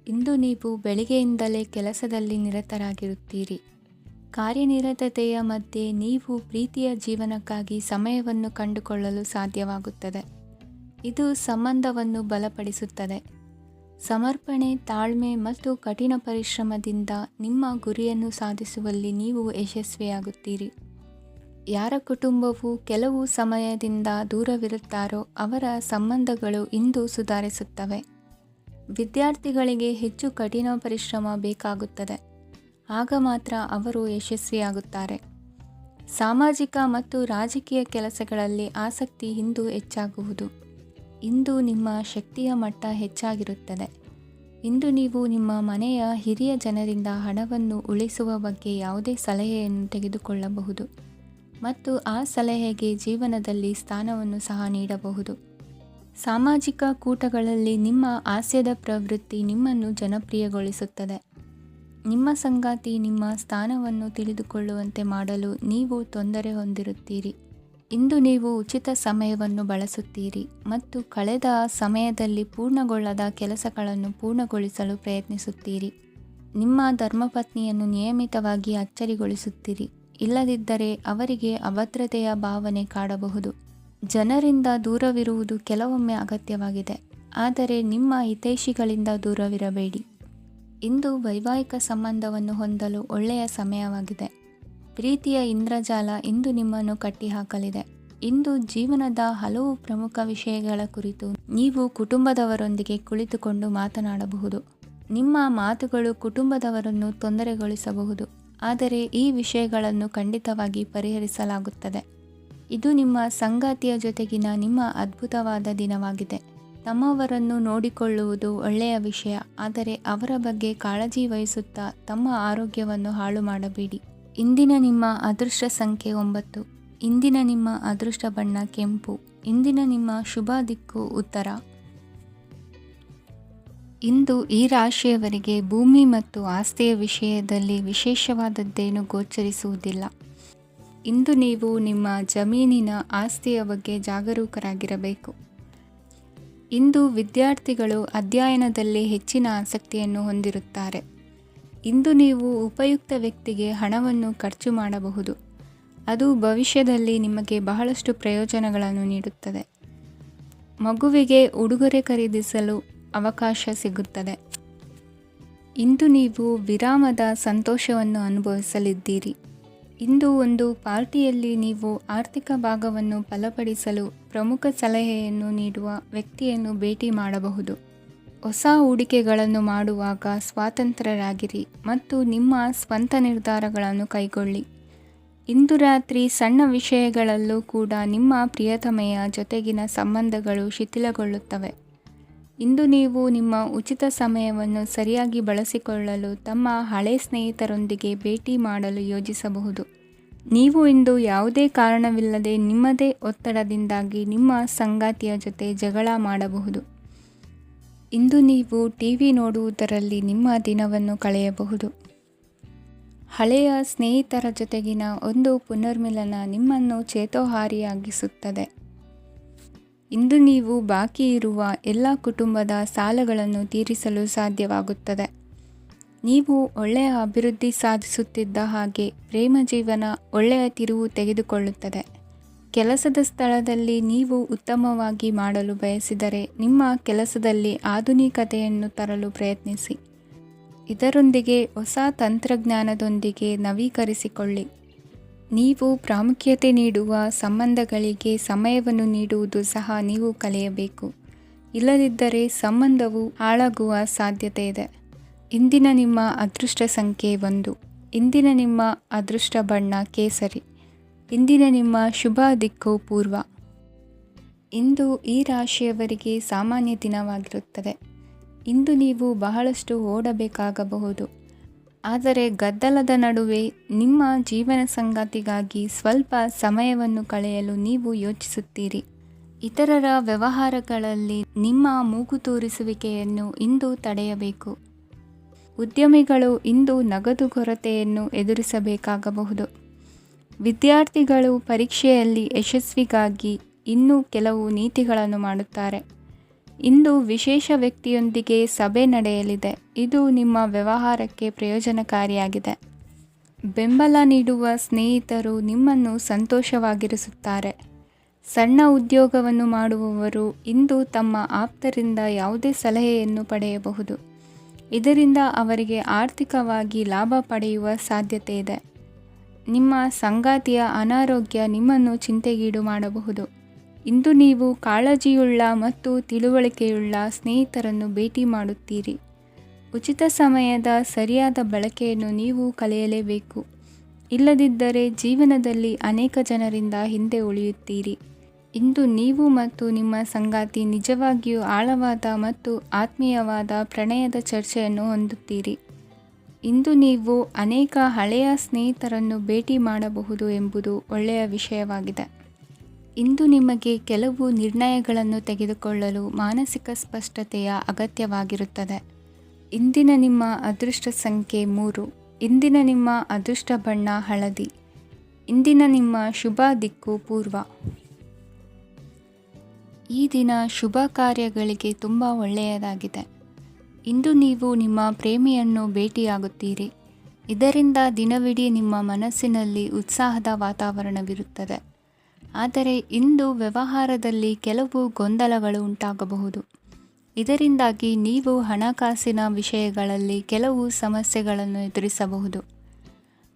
ಇಂದು ನೀವು ಬೆಳಿಗ್ಗೆಯಿಂದಲೇ ಕೆಲಸದಲ್ಲಿ ನಿರತರಾಗಿರುತ್ತೀರಿ. ಕಾರ್ಯನಿರತತೆಯ ಮಧ್ಯೆ ನೀವು ಪ್ರೀತಿಯ ಜೀವನಕ್ಕಾಗಿ ಸಮಯವನ್ನು ಕಂಡುಕೊಳ್ಳಲು ಸಾಧ್ಯವಾಗುತ್ತದೆ. ಇದು ಸಂಬಂಧವನ್ನು ಬಲಪಡಿಸುತ್ತದೆ. ಸಮರ್ಪಣೆ, ತಾಳ್ಮೆ ಮತ್ತು ಕಠಿಣ ಪರಿಶ್ರಮದಿಂದ ನಿಮ್ಮ ಗುರಿಯನ್ನು ಸಾಧಿಸುವಲ್ಲಿ ನೀವು ಯಶಸ್ವಿಯಾಗುತ್ತೀರಿ. ಯಾರ ಕುಟುಂಬವು ಕೆಲವು ಸಮಯದಿಂದ ದೂರವಿರುತ್ತಾರೋ ಅವರ ಸಂಬಂಧಗಳು ಇಂದು ಸುಧಾರಿಸುತ್ತವೆ. ವಿದ್ಯಾರ್ಥಿಗಳಿಗೆ ಹೆಚ್ಚು ಕಠಿಣ ಪರಿಶ್ರಮ ಬೇಕಾಗುತ್ತದೆ. ಆಗ ಮಾತ್ರ ಅವರು ಯಶಸ್ವಿಯಾಗುತ್ತಾರೆ. ಸಾಮಾಜಿಕ ಮತ್ತು ರಾಜಕೀಯ ಕೆಲಸಗಳಲ್ಲಿ ಆಸಕ್ತಿ ಇಂದು ಹೆಚ್ಚಾಗುವುದು. ಇಂದು ನಿಮ್ಮ ಶಕ್ತಿಯ ಮಟ್ಟ ಹೆಚ್ಚಾಗಿರುತ್ತದೆ. ಇಂದು ನೀವು ನಿಮ್ಮ ಮನೆಯ ಹಿರಿಯ ಜನರಿಂದ ಹಣವನ್ನು ಉಳಿಸುವ ಬಗ್ಗೆ ಯಾವುದೇ ಸಲಹೆಯನ್ನು ತೆಗೆದುಕೊಳ್ಳಬಹುದು ಮತ್ತು ಆ ಸಲಹೆಗೆ ಜೀವನದಲ್ಲಿ ಸ್ಥಾನವನ್ನು ಸಹ ನೀಡಬಹುದು. ಸಾಮಾಜಿಕ ಕೂಟಗಳಲ್ಲಿ ನಿಮ್ಮ ಹಾಸ್ಯದ ಪ್ರವೃತ್ತಿ ನಿಮ್ಮನ್ನು ಜನಪ್ರಿಯಗೊಳಿಸುತ್ತದೆ. ನಿಮ್ಮ ಸಂಗಾತಿ ನಿಮ್ಮ ಸ್ಥಾನವನ್ನು ತಿಳಿದುಕೊಳ್ಳುವಂತೆ ಮಾಡಲು ನೀವು ತೊಂದರೆ ಹೊಂದಿರುತ್ತೀರಿ. ಇಂದು ನೀವು ಉಚಿತ ಸಮಯವನ್ನು ಬಳಸುತ್ತೀರಿ ಮತ್ತು ಕಳೆದ ಸಮಯದಲ್ಲಿ ಪೂರ್ಣಗೊಳ್ಳದ ಕೆಲಸಗಳನ್ನು ಪೂರ್ಣಗೊಳಿಸಲು ಪ್ರಯತ್ನಿಸುತ್ತೀರಿ. ನಿಮ್ಮ ಧರ್ಮಪತ್ನಿಯನ್ನು ನಿಯಮಿತವಾಗಿ ಅಚ್ಚರಿಗೊಳಿಸುತ್ತೀರಿ. ಇಲ್ಲದಿದ್ದರೆ ಅವರಿಗೆ ಅಭದ್ರತೆಯ ಭಾವನೆ ಕಾಡಬಹುದು. ಜನರಿಂದ ದೂರವಿರುವುದು ಕೆಲವೊಮ್ಮೆ ಅಗತ್ಯವಾಗಿದೆ, ಆದರೆ ನಿಮ್ಮ ಹಿತೈಷಿಗಳಿಂದ ದೂರವಿರಬೇಡಿ. ಇಂದು ವೈವಾಹಿಕ ಸಂಬಂಧವನ್ನು ಹೊಂದಲು ಒಳ್ಳೆಯ ಸಮಯವಾಗಿದೆ. ಪ್ರೀತಿಯ ಇಂದ್ರಜಾಲ ಇಂದು ನಿಮ್ಮನ್ನು ಕಟ್ಟಿಹಾಕಲಿದೆ. ಇಂದು ಜೀವನದ ಹಲವು ಪ್ರಮುಖ ವಿಷಯಗಳ ಕುರಿತು ನೀವು ಕುಟುಂಬದವರೊಂದಿಗೆ ಕುಳಿತುಕೊಂಡು ಮಾತನಾಡಬಹುದು. ನಿಮ್ಮ ಮಾತುಗಳು ಕುಟುಂಬದವರನ್ನು ತೊಂದರೆಗೊಳಿಸಬಹುದು, ಆದರೆ ಈ ವಿಷಯಗಳನ್ನು ಖಂಡಿತವಾಗಿ ಪರಿಹರಿಸಲಾಗುತ್ತದೆ. ಇದು ನಿಮ್ಮ ಸಂಗಾತಿಯ ಜೊತೆಗಿನ ನಿಮ್ಮ ಅದ್ಭುತವಾದ ದಿನವಾಗಿದೆ. ತಮ್ಮವರನ್ನು ನೋಡಿಕೊಳ್ಳುವುದು ಒಳ್ಳೆಯ ವಿಷಯ, ಆದರೆ ಅವರ ಬಗ್ಗೆ ಕಾಳಜಿ ವಹಿಸುತ್ತಾ ತಮ್ಮ ಆರೋಗ್ಯವನ್ನು ಹಾಳು ಮಾಡಬೇಡಿ. ಇಂದಿನ ನಿಮ್ಮ ಅದೃಷ್ಟ ಸಂಖ್ಯೆ 9. ಇಂದಿನ ನಿಮ್ಮ ಅದೃಷ್ಟ ಬಣ್ಣ ಕೆಂಪು. ಇಂದಿನ ನಿಮ್ಮ ಶುಭ ದಿಕ್ಕು ಉತ್ತರ. ಇಂದು ಈ ರಾಶಿಯವರಿಗೆ ಭೂಮಿ ಮತ್ತು ಆಸ್ತಿಯ ವಿಷಯದಲ್ಲಿ ವಿಶೇಷವಾದದ್ದೇನು ಗೋಚರಿಸುವುದಿಲ್ಲ. ಇಂದು ನೀವು ನಿಮ್ಮ ಜಮೀನಿನ ಆಸ್ತಿಯ ಬಗ್ಗೆ ಜಾಗರೂಕರಾಗಿರಬೇಕು. ಇಂದು ವಿದ್ಯಾರ್ಥಿಗಳು ಅಧ್ಯಯನದಲ್ಲಿ ಹೆಚ್ಚಿನ ಆಸಕ್ತಿಯನ್ನು ಹೊಂದಿರುತ್ತಾರೆ. ಇಂದು ನೀವು ಉಪಯುಕ್ತ ವ್ಯಕ್ತಿಗೆ ಹಣವನ್ನು ಖರ್ಚು ಮಾಡಬಹುದು. ಅದು ಭವಿಷ್ಯದಲ್ಲಿ ನಿಮಗೆ ಬಹಳಷ್ಟು ಪ್ರಯೋಜನಗಳನ್ನು ನೀಡುತ್ತದೆ. ಮಗುವಿಗೆ ಉಡುಗೊರೆ ಖರೀದಿಸಲು ಅವಕಾಶ ಸಿಗುತ್ತದೆ. ಇಂದು ನೀವು ವಿರಾಮದ ಸಂತೋಷವನ್ನು ಅನುಭವಿಸಲಿದ್ದೀರಿ. ಇಂದು ಒಂದು ಪಾರ್ಟಿಯಲ್ಲಿ ನೀವು ಆರ್ಥಿಕ ಭಾಗವನ್ನು ಬಲಪಡಿಸಲು ಪ್ರಮುಖ ಸಲಹೆಯನ್ನು ನೀಡುವ ವ್ಯಕ್ತಿಯನ್ನು ಭೇಟಿ ಮಾಡಬಹುದು. ಹೊಸ ಹೂಡಿಕೆಗಳನ್ನು ಮಾಡುವಾಗ ಸ್ವತಂತ್ರರಾಗಿರಿ ಮತ್ತು ನಿಮ್ಮ ಸ್ವಂತ ನಿರ್ಧಾರಗಳನ್ನು ಕೈಗೊಳ್ಳಿ. ಇಂದು ರಾತ್ರಿ ಸಣ್ಣ ವಿಷಯಗಳಲ್ಲೂ ಕೂಡ ನಿಮ್ಮ ಪ್ರಿಯತಮೆಯ ಜೊತೆಗಿನ ಸಂಬಂಧಗಳು ಶಿಥಿಲಗೊಳ್ಳುತ್ತವೆ. ಇಂದು ನೀವು ನಿಮ್ಮ ಉಚಿತ ಸಮಯವನ್ನು ಸರಿಯಾಗಿ ಬಳಸಿಕೊಳ್ಳಲು ತಮ್ಮ ಹಳೆ ಸ್ನೇಹಿತರೊಂದಿಗೆ ಭೇಟಿ ಮಾಡಲು ಯೋಜಿಸಬಹುದು. ನೀವು ಇಂದು ಯಾವುದೇ ಕಾರಣವಿಲ್ಲದೆ ನಿಮ್ಮದೇ ಒತ್ತಡದಿಂದಾಗಿ ನಿಮ್ಮ ಸಂಗಾತಿಯ ಜೊತೆ ಜಗಳ ಮಾಡಬಹುದು. ಇಂದು ನೀವು ಟಿವಿ ನೋಡುವುದರಲ್ಲಿ ನಿಮ್ಮ ದಿನವನ್ನು ಕಳೆಯಬಹುದು. ಹಳೆಯ ಸ್ನೇಹಿತರ ಜೊತೆಗಿನ ಒಂದು ಪುನರ್ಮಿಲನ ನಿಮ್ಮನ್ನು ಚೇತೋಹಾರಿಯಾಗಿಸುತ್ತದೆ. ಇಂದು ನೀವು ಬಾಕಿ ಇರುವ ಎಲ್ಲ ಕುಟುಂಬದ ಸಾಲಗಳನ್ನು ತೀರಿಸಲು ಸಾಧ್ಯವಾಗುತ್ತದೆ. ನೀವು ಒಳ್ಳೆಯ ಅಭಿವೃದ್ಧಿ ಸಾಧಿಸುತ್ತಿದ್ದ ಹಾಗೆ ಪ್ರೇಮ ಜೀವನ ಒಳ್ಳೆಯ ತಿರುವು ತೆಗೆದುಕೊಳ್ಳುತ್ತದೆ. ಕೆಲಸದ ಸ್ಥಳದಲ್ಲಿ ನೀವು ಉತ್ತಮವಾಗಿ ಮಾಡಲು ಬಯಸಿದರೆ ನಿಮ್ಮ ಕೆಲಸದಲ್ಲಿ ಆಧುನಿಕತೆಯನ್ನು ತರಲು ಪ್ರಯತ್ನಿಸಿ. ಇದರೊಂದಿಗೆ ಹೊಸ ತಂತ್ರಜ್ಞಾನದೊಂದಿಗೆ ನವೀಕರಿಸಿಕೊಳ್ಳಿ. ನೀವು ಪ್ರಾಮುಖ್ಯತೆ ನೀಡುವ ಸಂಬಂಧಗಳಿಗೆ ಸಮಯವನ್ನು ನೀಡುವುದು ಸಹ ನೀವು ಕಲಿಯಬೇಕು. ಇಲ್ಲದಿದ್ದರೆ ಸಂಬಂಧವು ಹಾಳಾಗುವ ಸಾಧ್ಯತೆ ಇದೆ. ಇಂದಿನ ನಿಮ್ಮ ಅದೃಷ್ಟ ಸಂಖ್ಯೆ 1. ಇಂದಿನ ನಿಮ್ಮ ಅದೃಷ್ಟ ಬಣ್ಣ ಕೇಸರಿ. ಇಂದಿನ ನಿಮ್ಮ ಶುಭ ದಿಕ್ಕು ಪೂರ್ವ. ಇಂದು ಈ ರಾಶಿಯವರಿಗೆ ಸಾಮಾನ್ಯ ದಿನವಾಗಿರುತ್ತದೆ. ಇಂದು ನೀವು ಬಹಳಷ್ಟು ಓಡಬೇಕಾಗಬಹುದು, ಆದರೆ ಗದ್ದಲದ ನಡುವೆ ನಿಮ್ಮ ಜೀವನ ಸಂಗಾತಿಗಾಗಿ ಸ್ವಲ್ಪ ಸಮಯವನ್ನು ಕಳೆಯಲು ನೀವು ಯೋಚಿಸುತ್ತೀರಿ. ಇತರರ ವ್ಯವಹಾರಗಳಲ್ಲಿ ನಿಮ್ಮ ಮೂಗು ತೂರಿಸುವಿಕೆಯನ್ನು ಇಂದು ತಡೆಯಬೇಕು. ಉದ್ಯಮಿಗಳು ಇಂದು ನಗದು ಕೊರತೆಯನ್ನು ಎದುರಿಸಬೇಕಾಗಬಹುದು. ವಿದ್ಯಾರ್ಥಿಗಳು ಪರೀಕ್ಷೆಯಲ್ಲಿ ಯಶಸ್ವಿಗಾಗಿ ಇನ್ನೂ ಕೆಲವು ನೀತಿಗಳನ್ನು ಮಾಡುತ್ತಾರೆ. ಇಂದು ವಿಶೇಷ ವ್ಯಕ್ತಿಯೊಂದಿಗೆ ಸಭೆ ನಡೆಯಲಿದೆ. ಇದು ನಿಮ್ಮ ವ್ಯವಹಾರಕ್ಕೆ ಪ್ರಯೋಜನಕಾರಿಯಾಗಿದೆ. ಬೆಂಬಲ ನೀಡುವ ಸ್ನೇಹಿತರು ನಿಮ್ಮನ್ನು ಸಂತೋಷವಾಗಿರಿಸುತ್ತಾರೆ. ಸಣ್ಣ ಉದ್ಯೋಗವನ್ನು ಮಾಡುವವರು ಇಂದು ತಮ್ಮ ಆಪ್ತರಿಂದ ಯಾವುದೇ ಸಲಹೆಯನ್ನು ಪಡೆಯಬಹುದು. ಇದರಿಂದ ಅವರಿಗೆ ಆರ್ಥಿಕವಾಗಿ ಲಾಭ ಪಡೆಯುವ ಸಾಧ್ಯತೆ ಇದೆ. ನಿಮ್ಮ ಸಂಗಾತಿಯ ಅನಾರೋಗ್ಯ ನಿಮ್ಮನ್ನು ಚಿಂತೆಗೀಡು ಮಾಡಬಹುದು. ಇಂದು ನೀವು ಕಾಳಜಿಯುಳ್ಳ ಮತ್ತು ತಿಳುವಳಿಕೆಯುಳ್ಳ ಸ್ನೇಹಿತರನ್ನು ಭೇಟಿ ಮಾಡುತ್ತೀರಿ. ಉಚಿತ ಸಮಯದ ಸರಿಯಾದ ಬಳಕೆಯನ್ನು ನೀವು ಕಲಿಯಲೇಬೇಕು. ಇಲ್ಲದಿದ್ದರೆ ಜೀವನದಲ್ಲಿ ಅನೇಕ ಜನರಿಂದ ಹಿಂದೆ ಉಳಿಯುತ್ತೀರಿ. ಇಂದು ನೀವು ಮತ್ತು ನಿಮ್ಮ ಸಂಗಾತಿ ನಿಜವಾಗಿಯೂ ಆಳವಾದ ಮತ್ತು ಆತ್ಮೀಯವಾದ ಪ್ರಣಯದ ಚರ್ಚೆಯನ್ನು ಹೊಂದುತ್ತೀರಿ. ಇಂದು ನೀವು ಅನೇಕ ಹಳೆಯ ಸ್ನೇಹಿತರನ್ನು ಭೇಟಿ ಮಾಡಬಹುದು ಎಂಬುದು ಒಳ್ಳೆಯ ವಿಷಯವಾಗಿದೆ. ಇಂದು ನಿಮಗೆ ಕೆಲವು ನಿರ್ಣಯಗಳನ್ನು ತೆಗೆದುಕೊಳ್ಳಲು ಮಾನಸಿಕ ಸ್ಪಷ್ಟತೆಯ ಅಗತ್ಯವಾಗಿರುತ್ತದೆ. ಇಂದಿನ ನಿಮ್ಮ ಅದೃಷ್ಟ ಸಂಖ್ಯೆ 3. ಇಂದಿನ ನಿಮ್ಮ ಅದೃಷ್ಟ ಬಣ್ಣ ಹಳದಿ. ಇಂದಿನ ನಿಮ್ಮ ಶುಭ ದಿಕ್ಕು ಪೂರ್ವ. ಈ ದಿನ ಶುಭ ಕಾರ್ಯಗಳಿಗೆ ತುಂಬ ಒಳ್ಳೆಯದಾಗಿದೆ. ಇಂದು ನೀವು ನಿಮ್ಮ ಪ್ರೇಮಿಯನ್ನು ಭೇಟಿಯಾಗುತ್ತೀರಿ. ಇದರಿಂದ ದಿನವಿಡೀ ನಿಮ್ಮ ಮನಸ್ಸಿನಲ್ಲಿ ಉತ್ಸಾಹದ ವಾತಾವರಣವಿರುತ್ತದೆ. ಆದರೆ ಇಂದು ವ್ಯವಹಾರದಲ್ಲಿ ಕೆಲವು ಗೊಂದಲಗಳು ಉಂಟಾಗಬಹುದು. ಇದರಿಂದಾಗಿ ನೀವು ಹಣಕಾಸಿನ ವಿಷಯಗಳಲ್ಲಿ ಕೆಲವು ಸಮಸ್ಯೆಗಳನ್ನು ಎದುರಿಸಬಹುದು.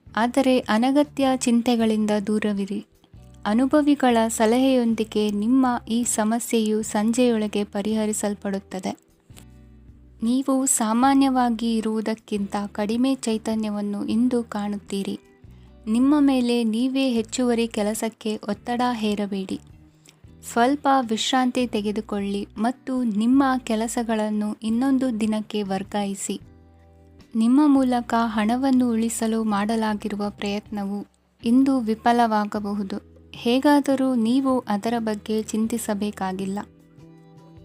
ಆದರೆ ಅನಗತ್ಯ ಚಿಂತೆಗಳಿಂದ ದೂರವಿರಿ. ಅನುಭವಿಗಳ ಸಲಹೆಯೊಂದಿಗೆ ನಿಮ್ಮ ಈ ಸಮಸ್ಯೆಯು ಸಂಜೆಯೊಳಗೆ ಪರಿಹರಿಸಲ್ಪಡುತ್ತದೆ. ನೀವು ಸಾಮಾನ್ಯವಾಗಿ ಇರುವುದಕ್ಕಿಂತ ಕಡಿಮೆ ಚೈತನ್ಯವನ್ನು ಇಂದು ಕಾಣುತ್ತೀರಿ. ನಿಮ್ಮ ಮೇಲೆ ನೀವೇ ಹೆಚ್ಚುವರಿ ಕೆಲಸಕ್ಕೆ ಒತ್ತಡ ಹೇರಬೇಡಿ. ಸ್ವಲ್ಪ ವಿಶ್ರಾಂತಿ ತೆಗೆದುಕೊಳ್ಳಿ ಮತ್ತು ನಿಮ್ಮ ಕೆಲಸಗಳನ್ನು ಇನ್ನೊಂದು ದಿನಕ್ಕೆ ವರ್ಗಾಯಿಸಿ. ನಿಮ್ಮ ಮೂಲಕ ಹಣವನ್ನು ಉಳಿಸಲು ಮಾಡಲಾಗಿರುವ ಪ್ರಯತ್ನವು ಇಂದು ವಿಫಲವಾಗಬಹುದು. ಹೇಗಾದರೂ ನೀವು ಅದರ ಬಗ್ಗೆ ಚಿಂತಿಸಬೇಕಾಗಿಲ್ಲ.